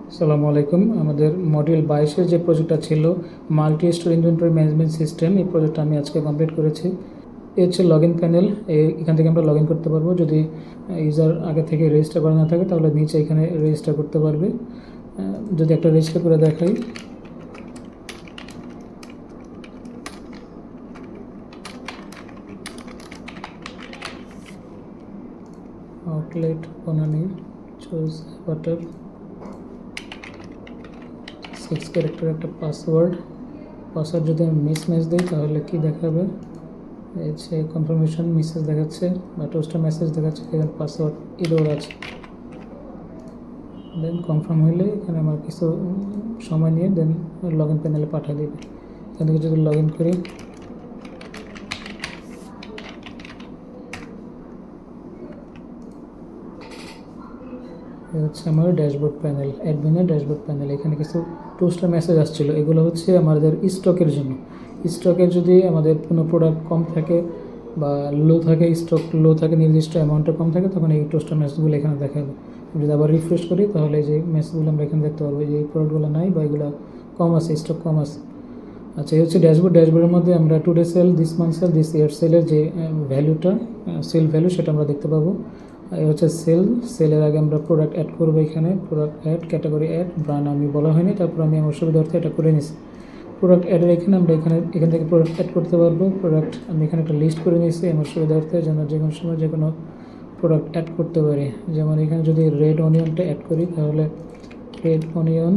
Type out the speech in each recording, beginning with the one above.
আসসালামু আলাইকুম। আমাদের মডিউল 22-এর যে প্রজেক্টটা ছিল multi store inventory management system, এই প্রজেক্টটা আমি আজকে কমপ্লিট করেছি। এই হচ্ছে লগ ইন প্যানেল। এখান থেকে আমরা লগ ইন করতে পারবো। যদি ইউজার আগে থেকে রেজিস্টার করা না থাকে তাহলে নিচে এখানে রেজিস্টার করতে পারবে। যদি একটা রেজিস্টার করে দেখাই, outlet Banani choose water 6 character একটা পাসওয়ার্ড যদি আমি মিসম্যাচ দিই তাহলে কি দেখাবে? হচ্ছে কনফার্মেশন মেসেজ দেখাচ্ছে বা টোস্টার মেসেজ দেখাচ্ছে, এখানে পাসওয়ার্ড এরর আছে। দেন কনফার্ম হলে এখানে আমার কিছু সময় নিয়ে দেন লগ ইন প্যানেলে পাঠিয়ে দেবে। এখান থেকে যদি লগ ইন করি, হচ্ছে আমার ড্যাশবোর্ড প্যানেল, অ্যাডমিনের ড্যাশবোর্ড প্যানেল। এখানে কিছু টোস্টার মেসেজ আসছিলো, এগুলো হচ্ছে আমাদের স্টকের জন্য। স্টকের যদি আমাদের কোনো প্রোডাক্ট কম থাকে বা লো থাকে, স্টক লো থাকে, নির্দিষ্ট অ্যামাউন্টে কম থাকে, তখন এই টোস্টার মেসেজগুলো এখানে দেখাবে। যদি আবার রিফ্রেশ করি তাহলে যে মেসেজগুলো আমরা এখানে দেখতে পারবো যে এই প্রোডাক্টগুলো নাই বা এগুলো কম আছে, স্টক কম আছে। আচ্ছা, এই হচ্ছে ড্যাশবোর্ড। ড্যাশবোর্ডের মধ্যে আমরা today sale, this month sale, this year সেলের যে ভ্যালুটা, সেল ভ্যালু, সেটা আমরা দেখতে পাবো। এই হচ্ছে সেলের আগে আমরা প্রোডাক্ট অ্যাড করবো। এখানে product add, category add, brand আমি বলা হয়নি, তারপর আমি আমার সুবিধার্থে এটা করে নিছি। প্রোডাক্ট অ্যাডের এখানে আমরা এখান থেকে প্রোডাক্ট অ্যাড করতে পারবো। প্রোডাক্ট আমি এখানে একটা লিস্ট করে নিয়েছি আমার সুবিধার্থে, যেন যে কোনো সময় যে কোনো প্রোডাক্ট অ্যাড করতে পারি। যেমন এখানে যদি রেড অনিয়নটা অ্যাড করি তাহলে রেড অনিয়ন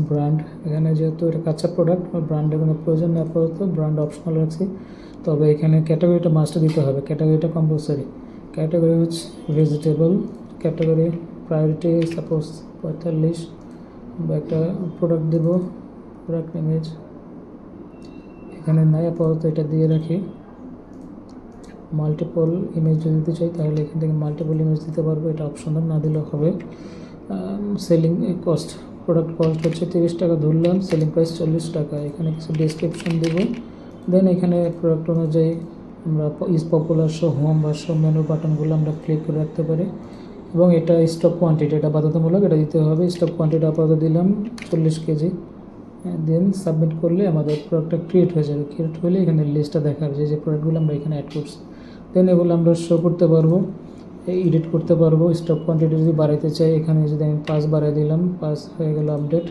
ব্র্যান্ড, এখানে যেহেতু এটা কাঁচা প্রোডাক্ট, ব্র্যান্ডের কোনো প্রয়োজন না, আপাতত ব্র্যান্ড অপশনাল রাখছি। তবে এখানে ক্যাটাগরিটা মাস্ট দিতে হবে, ক্যাটাগরিটা কম্পালসারি। ক্যাটাগরি হচ্ছে ভেজিটেবল, ক্যাটাগরি প্রায়োরিটি সাপোজ 45, বা একটা প্রোডাক্ট দেব, প্রোডাক্ট ইমেজ এখানে নাই, আপাতত এটা দিয়ে রাখি। মাল্টিপল ইমেজ যদি দিতে চাই তাহলে এখান থেকে মাল্টিপল ইমেজ দিতে পারবো, এটা অপশনাল, না দিলেও হবে। সেলিং কস্ট, প্রোডাক্ট কস্ট হচ্ছে 30 টাকা ধরলাম, সেলিং প্রাইস 40 টাকা। এখানে কিছু ডেসক্রিপশন দেবো। দেন এখানে প্রোডাক্ট অনুযায়ী আমরা ইজ পপুলার, শো হোম বা শো মেনু বাটনগুলো আমরা ক্লিক করে রাখতে পারি। এবং এটা স্টক কোয়ান্টিটি, এটা বাধ্যতামূলক, এটা দিতে হবে। স্টক কোয়ান্টিটি আপাতত দিলাম 40 কেজি। দেন সাবমিট করলে আমাদের প্রোডাক্টটা ক্রিয়েট হয়ে যাবে। ক্রিয়েট হলে এখানে লিস্টটা দেখাবে যে প্রোডাক্টগুলো আমরা এখানে অ্যাড করছি। দেন এগুলো আমরা শো করতে পারবো, এডিট করতে পারবো। স্টক কোয়ান্টিটি যদি বাড়াইতে চাই, এখানে যদি আমি 5 বাড়াই দিলাম, 5 হয়ে গেল আপডেট।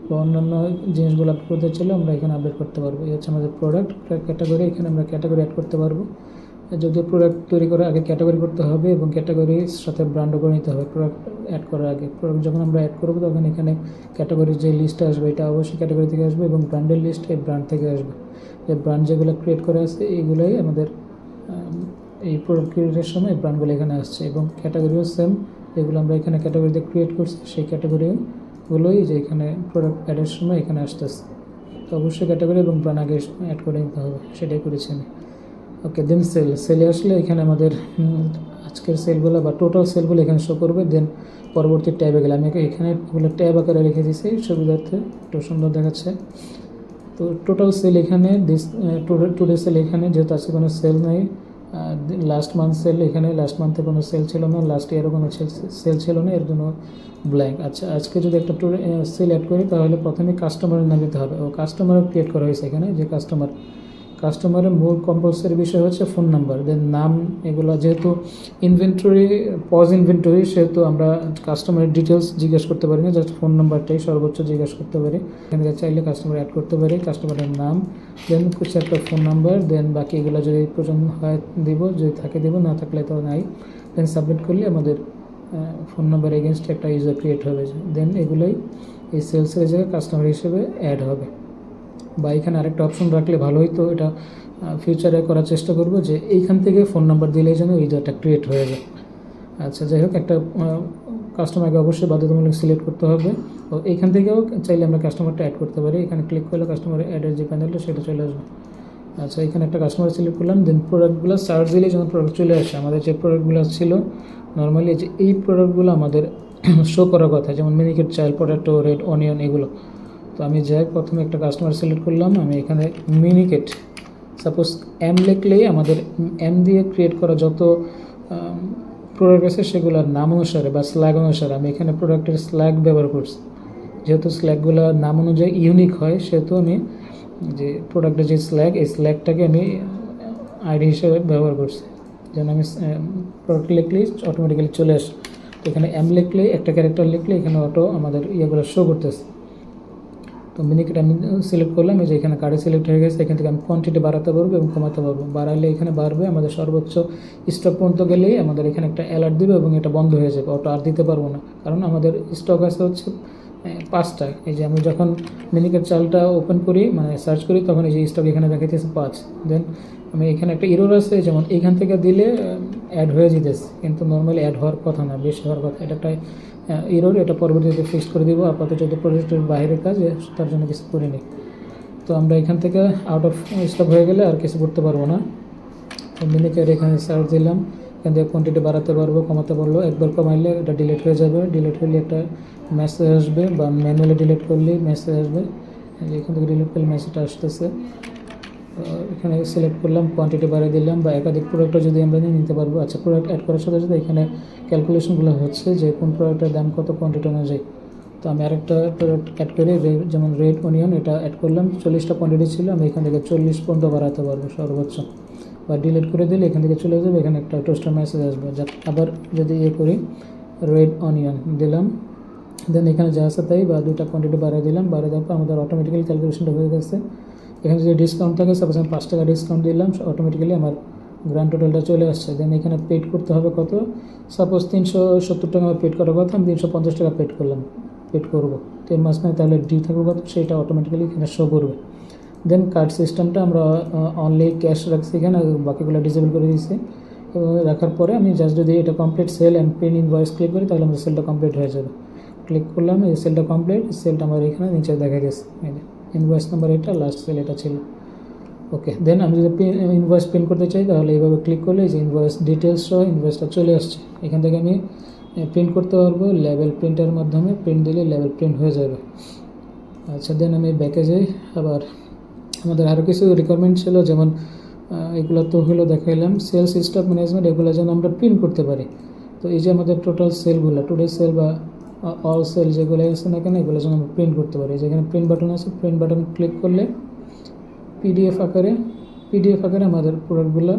বা অন্যান্য জিনিসগুলো আপডেট করতে চাইলে আমরা এখানে আপডেট করতে পারবো। এই হচ্ছে আমাদের প্রোডাক্ট ক্যাটাগরি, এখানে আমরা ক্যাটাগরি অ্যাড করতে পারবো। যদি প্রোডাক্ট তৈরি করে আগে ক্যাটাগরি করতে হবে এবং ক্যাটাগরির সাথে ব্র্যান্ডও করে নিতে হবে প্রোডাক্ট অ্যাড করার আগে। প্রোডাক্ট যখন আমরা অ্যাড করবো তখন এখানে ক্যাটাগরির যে লিস্টটা আসবে এটা অবশ্যই ক্যাটাগরি থেকে আসবে, এবং ব্র্যান্ডের লিস্ট এই ব্র্যান্ড থেকে আসবে। যে ব্র্যান্ড যেগুলো ক্রিয়েট করে আছে এইগুলোই আমাদের এই প্রোডাক্ট ক্রিয়েটের সময় ব্র্যান্ডগুলো এখানে আসছে। এবং ক্যাটাগরিও সেম, যেগুলো আমরা এখানে ক্যাটাগরিতে ক্রিয়েট করছি সেই ক্যাটাগরিগুলোই যে এখানে প্রোডাক্ট অ্যাডের সময় এখানে আসতেছে। তো অবশ্যই ক্যাটাগরি এবং ব্র্যান্ড আগে অ্যাড করে নিতে হবে, সেটাই করেছি আমি। ওকে, দেন সেলে আসলে এখানে আমাদের আজকের সেলগুলো বা টোটাল সেলগুলো এখানে শো করবে। দেন পরবর্তী ট্যাবে গেলে আমি এখানে এগুলো ট্যাব আকারে রেখে দিয়েছি সুবিধার্থে, একটু সুন্দর দেখাচ্ছে। তো টোটাল সেল এখানে, টুডে সেল এখানে, যেহেতু আজকে কোনো সেল নেই। লাস্ট মান্থ সেল এখানে, লাস্ট মান্থে কোনো সেল ছিল না, লাস্ট ইয়ারও কোনো সেল ছিল না, এর জন্য ব্ল্যাঙ্ক। আচ্ছা, আজকে যদি একটা সেল অ্যাড করি তাহলে প্রথমে কাস্টমারের নাম দিতে হবে। ও কাস্টমার ক্রিয়েট করা হয়েছে এখানে, যে কাস্টমারের মূল কম্পালসারি বিষয় হচ্ছে ফোন নাম্বার, দেন নাম। এগুলো যেহেতু ইনভেন্টরি, পজ ইনভেন্টরি, সেহেতু আমরা কাস্টমারের ডিটেলস জিজ্ঞেস করতে পারি না, জাস্ট ফোন নাম্বারটাই সর্বোচ্চ জিজ্ঞেস করতে পারি। এখান থেকে চাইলে কাস্টমার অ্যাড করতে পারি, কাস্টমারের নাম, দেন কিছু একটা ফোন নাম্বার, দেন বাকি এগুলো যদি প্রয়োজন হয় দিব, যদি থাকে দিব, না থাকলে তো নাই। দেন সাবমিট করলে আমাদের ফোন নাম্বার এগেনস্টে একটা ইউজার ক্রিয়েট হবে। দেন এগুলোই এই সেলসের জায়গায় কাস্টমার হিসেবে অ্যাড হবে। বা এখানে আরেকটা অপশন রাখলে ভালো হতো, এটা ফিউচারে করার চেষ্টা করব, যে এইখান থেকে ফোন নাম্বার দিলেই যেন ইউজারটা ক্রিয়েট হয়ে যায়। আচ্ছা, যাই হোক, একটা কাস্টমারকে অবশ্যই বাধ্যতামূলক সিলেক্ট করতে হবে। তো এইখান থেকেও চাইলে আমরা কাস্টমারটা অ্যাড করতে পারি। এখানে ক্লিক করলে কাস্টমার অ্যাডের যে প্যানেলটা সেটা চলে আসবে। আচ্ছা, এখানে একটা কাস্টমার সিলেক্ট করলাম। দেন প্রোডাক্টগুলো সার্চ দিলেই যেমন প্রোডাক্ট চলে আসে। আমাদের যে প্রোডাক্টগুলো ছিল নর্মালি, যে এই প্রোডাক্টগুলো আমাদের শো করার কথা, যেমন Miniket, child potato, red onion, এগুলো। তো আমি যাই প্রথমে একটা কাস্টমার সিলেক্ট করলাম। আমি এখানে মিনিকেট, সাপোজ এম লিখলেই আমাদের এম দিয়ে ক্রিয়েট করা যত প্রোডাক্ট আছে সেগুলোর নাম অনুসারে বা স্ল্যাগ অনুসারে আমি এখানে প্রোডাক্টের স্ল্যাগ ব্যবহার করছি। যেহেতু স্ল্যাগগুলো নাম অনুযায়ী ইউনিক হয় সেহেতু আমি যে প্রোডাক্টের যে স্ল্যাগ এই স্ল্যাগটাকে আমি আইডি হিসেবে ব্যবহার করছি। যেন আমি প্রোডাক্ট লিখলেই অটোমেটিক্যালি চলে আসে। তো এখানে এম লিখলে একটা ক্যারেক্টার লিখলে এখানে অটো আমাদের ইয়েগুলো শো করতেছে। তো মিনিকেট আমি সিলেক্ট করলাম, এই যে এখানে কার্ডে সিলেক্ট হয়ে গেছে। এখান থেকে আমি কোয়ান্টিটি বাড়াতে পারবো এবং কমাতে পারবো। বাড়ালে এখানে বাড়বে, আমাদের সর্বোচ্চ স্টক পর্যন্ত গেলেই আমাদের এখানে একটা অ্যালার্ট দিবে এবং এটা বন্ধ হয়ে যাবে, অটো আর দিতে পারবো না, কারণ আমাদের স্টক আছে হচ্ছে 5টা। এই যে আমি যখন মিনিকেট চালটা ওপেন করি মানে সার্চ করি তখন এই যে স্টক এখানে দেখাইতেছে 5। দেন আমি এখানে একটা এরর আছে, যেমন এইখান থেকে দিলে অ্যাড হয়ে যেতেছে, কিন্তু নর্মালি অ্যাড হওয়ার কথা না, বেশি হওয়ার কথা। এটা একটা এরর, এটা পরবর্তীতে ফিক্স করে দিব। আপাতত যদি প্রজেক্টের বাইরের কাজ তার জন্য কিছু করিনি। তো আমরা এখান থেকে আউট অফ স্টক হয়ে গেলে আর কিছু করতে পারবো না। তো মিনিকেট এখানে সার্চ দিলাম, এখান থেকে কোয়ান্টিটি বাড়াতে পারবো কমাতে পারবো। একবার কমাইলে এটা ডিলিট হয়ে যাবে, ডিলিট হলে একটা মেসেজ আসবে, বা ম্যানুয়ালি ডিলিট করলে মেসেজ আসবে। এখান থেকে ডিলিট করলে মেসেজটা আসতেছে। এখানে সিলেক্ট করলাম, কোয়ান্টিটি বাড়িয়ে দিলাম, বা একাধিক প্রোডাক্টও যদি আমরা নিতে পারবো। আচ্ছা, প্রোডাক্ট অ্যাড করার সাথে সাথে এখানে ক্যালকুলেশনগুলো হচ্ছে যে কোন প্রোডাক্টের দাম কত কোয়ান্টিটি অনুযায়ী। তো আমি আরেকটা প্রোডাক্ট অ্যাড করি, যেমন রেড অনিয়ন, এটা অ্যাড করলাম। 40টা কোয়ান্টিটি ছিল, আমি এখান থেকে 40 পর্যন্ত বাড়াতে পারবো সর্বোচ্চ, বা ডিলিট করে দিলে এখান থেকে চলে যাবে। এখানে একটা টোস্টার মেসেজ আসবে। আবার যদি করি, রেড অনিয়ন দিলাম, দেন এখানে যা আছে তাই, বা 2টা কোয়ান্টিটি বাড়িয়ে দিলাম। বাড়িয়ে দেওয়ার পর আমাদের অটোমেটিক্যালি ক্যালকুলেশনটা হয়ে গেছে। এখানে যদি ডিসকাউন্ট থাকে, সাপোজ আমি 5 টাকা ডিসকাউন্ট দিলাম, অটোমেটিক্যালি আমার গ্র্যান্ড টোটালটা চলে আসছে। দেন এখানে পেড করতে হবে কত, সাপোজ 370 টাকা আমার পেড করার কথা, আমি 350 টাকা পেড করবো। তো এর মাঝখানে তাহলে ডি থাকবে কত, সেইটা অটোমেটিক্যালি এখানে শো করবে। দেন কার্ড সিস্টেমটা আমরা অনলি ক্যাশ রাখছি এখানে, বাকিগুলো ডিসেবল করে দিয়েছি। এবং রাখার পরে আমি জাস্ট যদি এটা complete sale and pen invoice click করি, তাহলে আমাদের সেলটা কমপ্লিট হয়ে যাবে। ক্লিক করলাম, এই সেলটা কমপ্লিট, সেলটা আমার এখানে নিচে দেখা গেছে। ইনভয়েস নাম্বার এটা, লাস্ট সেল এটা ছিল। ওকে, দেন আমি যদি ইনভয়েস প্রিন্ট করতে চাই, তাহলে এইভাবে ক্লিক করলে যে ইনভয়েস ডিটেলস সহ ইনভয়েসটা চলে আসছে। এখান থেকে আমি প্রিন্ট করতে পারবো, লেভেল প্রিন্টের মাধ্যমে প্রিন্ট দিলে লেভেল প্রিন্ট হয়ে যাবে। আচ্ছা, দেন আমি ব্যাকে যাই। আবার আমাদের আরও কিছু রিকোয়ারমেন্ট ছিল, যেমন এগুলো তো হলো দেখাইলাম। সেলস স্টক ম্যানেজমেন্ট, এগুলো যেন আমরা প্রিন্ট করতে পারি। তো এই যে আমাদের টোটাল সেলগুলো, টুডে সেল বা অল সেল যেগুলো আছে না কেন, এগুলো যেন আমরা প্রিন্ট করতে পারি। যেখানে প্রিন্ট বাটন আছে, প্রিন্ট বাটন ক্লিক করলে পিডিএফ আকারে আমাদের প্রোডাক্টগুলো,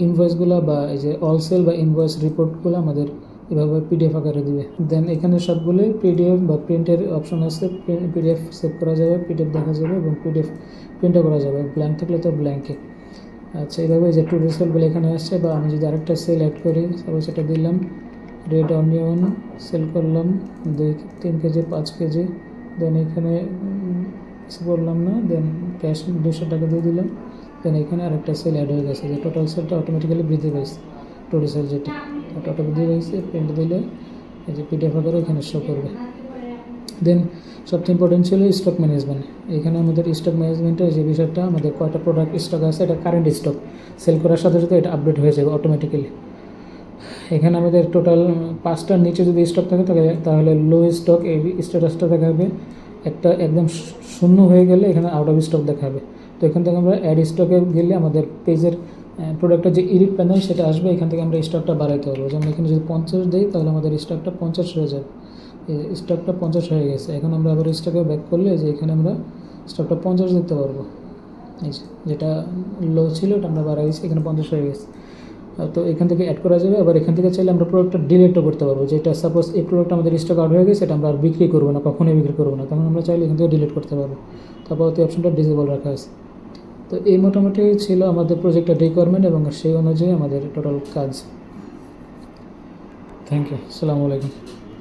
ইনভয়েসগুলো, বা এই যে অল সেল বা ইনভয়েস রিপোর্টগুলো আমাদের এভাবে পিডিএফ আকারে দিবে। দেন এখানে সবগুলোই পিডিএফ বা প্রিন্টের অপশন আছে, পিডিএফ সেভ করা যাবে, পিডিএফ দেখা যাবে এবং পিডিএফ প্রিন্টও করা যাবে। ব্ল্যাঙ্ক থাকলে তো ব্ল্যাঙ্কে। আচ্ছা, এইভাবে যে টুডে সেলগুলো এখানে আসছে। বা আমি যদি আরেকটা সেল অ্যাড করি, সাপোজ এটা দিলাম, রেড অনিয়ন সেল করলাম 3 কেজি 5 কেজি। দেন এখানে কিছু বললাম না, দেন ক্যাশ 200 টাকা দিয়ে দিলাম। দেন এখানে আরেকটা সেল অ্যাড হয়ে গেছে, যে টোটাল সেলটা অটোমেটিক্যালি বৃদ্ধি পাইছে। টুডে সেল যেটা ওটা বৃদ্ধি পাইছে, প্রিন্ট দিলে এই যে পিডিএফ আকারে এখানে শো করবে। দেন সবচেয়ে ইম্পর্টেন্ট ছিল স্টক ম্যানেজমেন্ট। এখানে আমাদের স্টক ম্যানেজমেন্টের যে বিষয়টা, আমাদের কয়টা প্রোডাক্ট স্টক আছে, এটা কারেন্ট স্টক, সেল করার সাথে সাথে এটা আপডেট হয়ে যাবে অটোমেটিক্যালি। এখানে আমাদের টোটাল 5টার নিচে যদি স্টক থাকে তাহলে লো স্টক এই স্ট্যাটাসটা দেখাবে। একটা একদম শূন্য হয়ে গেলে এখানে আউট অফ স্টক দেখাবে। তো এখান থেকে আমরা অ্যাড স্টকে গেলে আমাদের পেজের প্রোডাক্টের যে এডিট প্যানেল সেটা আসবে, এখান থেকে আমরা স্টকটা বাড়াইতে পারবো। যেমন এখানে যদি 50 দিই, তাহলে আমাদের স্টকটা 50 হয়ে যাবে। স্টকটা 50 হয়ে গেছে। এখন আমরা আবার স্টকে ব্যাক করলে যে এখানে আমরা স্টকটা 50 দিতে পারবো। এই যেটা লো ছিল ওটা আমরা বাড়াইছি, এখানে 50 হয়ে গেছে। তো এখান থেকে অ্যাড করা যাবে। আবার এখান থেকে চাইলে আমরা প্রোডাক্টটা ডিলিটও করতে পারবো। যেটা সাপোজ এই প্রোডাক্ট আমাদের স্টক আউট হয়ে গেছে, এটা আমরা আর বিক্রি করবো না, কখনোই বিক্রি করবো না, তখন আমরা চাইলে এখান থেকে ডিলিট করতে পারবো। তারপর এই অপশনটা ডিসেবল রাখা আছে। তো এই মোটামুটি ছিল আমাদের প্রজেক্টের রিকোয়ারমেন্ট এবং সেই অনুযায়ী আমাদের টোটাল কাজ। থ্যাংক ইউ, আসসালামু আলাইকুম।